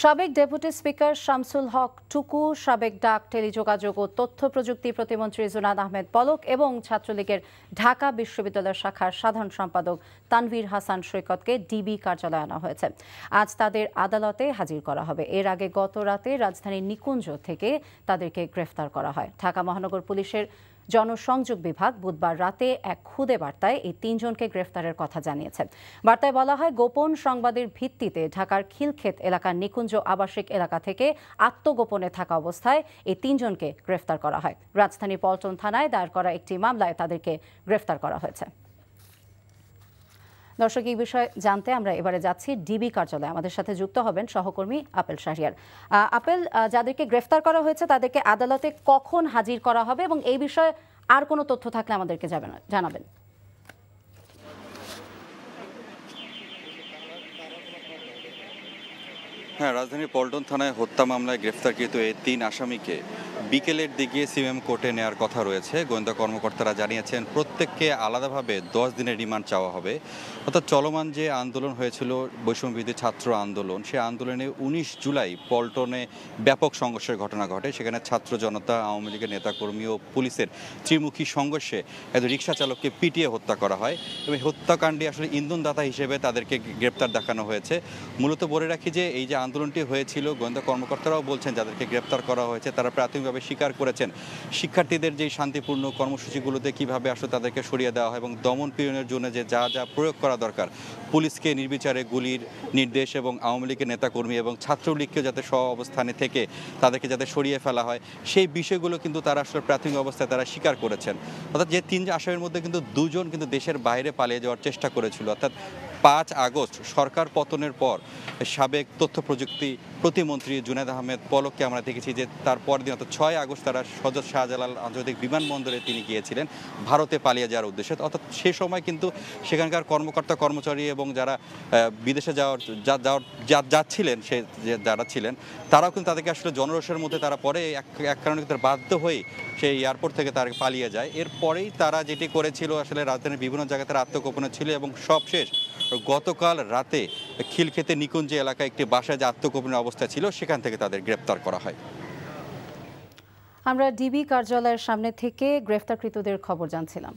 সাবেক deputy speaker Shamsul হক টুকু, সাবেক ডাক, টেলিযোগাযোগ ও তথ্য প্রযুক্তি প্রতিমন্ত্রী জুনায়েদ আহমেদ পলক এবং ছাত্রলীগের ঢাকা বিশ্ববিদ্যালয় শাখার সাধারণ সম্পাদক তানভীর হাসান সৈকতকে ডিবি কার্যালয়ে আনা হয়েছে। আজ তাদের আদালতে হাজির করা হবে। এর আগে গত রাতে রাজধানীর নিকুঞ্জ থেকে তাদেরকে গ্রেফতার করা হয়। ঢাকা মহানগর পুলিশের জনসংযোগ বিভাগ বুধবার রাতে এক খুদে বার্তায় এই তিনজনকে গ্রেফতারের কথা জানিয়েছে। বার্তায় বলা হয়, গোপন সংবাদের ভিত্তিতে ঢাকার খিলক্ষেত এলাকার নিকুঞ্জ আবাসিক এলাকা থেকে আত্মগোপনে থাকা অবস্থায় এই তিনজনকে গ্রেফতার করা হয়। রাজধানীর পল্টন থানায় দায়ের করা একটি মামলায় তাদেরকে গ্রেফতার করা হয়েছে। দর্শক, এই বিষয়ে জানতে আমরা এবারে যাচ্ছি ডিবি কার্যালয়ে। আমাদের সাথে যুক্ত হবেন সহকর্মী আপেল শাহরিয়ার। আপেল, যাদেরকে গ্রেফতার করা হয়েছে তাদেরকে আদালতে কখন হাজির করা হবে এবং এই বিষয়ে আর কোনো তথ্য থাকলে আমাদেরকে জানাবেন। হ্যাঁ, রাজধানীর পল্টন থানায় হত্যা মামলায় গ্রেফতারকৃত এই তিন আসামিকে বিকেলের দিকে সিএমএম কোর্টে নেওয়ার কথা রয়েছে। গোয়েন্দা কর্মকর্তারা জানিয়েছেন প্রত্যেককে আলাদাভাবে 10 দিনের রিমান্ড চাওয়া হবে। অর্থাৎ চলমান যে আন্দোলন হয়েছিল বৈষম্যবিরোধী ছাত্র আন্দোলন, সেই আন্দোলনে 19 জুলাই পল্টনে ব্যাপক সংঘর্ষের ঘটনা ঘটে। সেখানে ছাত্র জনতা, আওয়ামী লীগের নেতাকর্মী ও পুলিশের ত্রিমুখী সংঘর্ষে একজন রিকশা চালককে পিটিয়ে হত্যা করা হয় এবং হত্যাকাণ্ডে আসলে ইন্ধনদাতা হিসেবে তাদেরকে গ্রেপ্তার দেখানো হয়েছে। মূলত বলে রাখি যে এই যে আন্দোলনটি হয়েছিল, গোয়েন্দা কর্মকর্তারাও বলছেন যাদেরকে গ্রেপ্তার করা হয়েছে তারা প্রাথমিকভাবে স্বীকার করেছেন শিক্ষার্থীদের যে শান্তিপূর্ণ কর্মসূচিগুলোতে কিভাবে আসলে তাদেরকে সরিয়ে দেওয়া হয় এবং দমন পীড়নের জন্য যে যা যা প্রয়োগ করা দরকার, পুলিশকে নির্বিচারে গুলির নির্দেশ এবং আওয়ামী লীগের নেতাকর্মী এবং ছাত্রলীগকে যাতে স্ব অবস্থানে থেকে তাদেরকে যাতে সরিয়ে ফেলা হয়, সেই বিষয়গুলো কিন্তু তারা আসলে প্রাথমিক অবস্থায় তারা স্বীকার করেছেন। অর্থাৎ যে তিন আসামির মধ্যে কিন্তু দুজন কিন্তু দেশের বাইরে পালিয়ে যাওয়ার চেষ্টা করেছিল। অর্থাৎ 5 আগস্ট সরকার পতনের পর সাবেক তথ্য প্রযুক্তি প্রতিমন্ত্রী জুনায়েদ আহমেদ পলককে আমরা দেখেছি যে তার পরের দিন অর্থাৎ 6 আগস্ট তারা হযরত শাহজালাল আন্তর্জাতিক বিমানবন্দরে তিনি গিয়েছিলেন ভারতে পালিয়ে যাওয়ার উদ্দেশ্যে। অর্থাৎ সে সময় কিন্তু সেখানকার কর্মকর্তা কর্মচারী এবং যারা বিদেশে যাচ্ছিলেন, সে যারা ছিলেন তারাও কিন্তু তাদেরকে আসলে জনরোষের মধ্যে তারা পরে এক কারণে তারা বাধ্য হয়ে সেই এয়ারপোর্ট থেকে তারা পালিয়ে যায়। এরপরেই তারা যেটি করেছিল আসলে রাজধানীর বিভিন্ন জায়গায় তারা আত্মগোপনে ছিল এবং সবশেষ গতকাল রাতে খিলক্ষেতে নিকুঞ্জ এলাকায় একটি বাসায় যে আত্মগোপনের অবস্থা ছিল সেখান থেকে তাদের গ্রেপ্তার করা হয়। আমরা ডিবি কার্যালয়ের সামনে থেকে গ্রেফতারকৃতদের খবর জানছিলাম।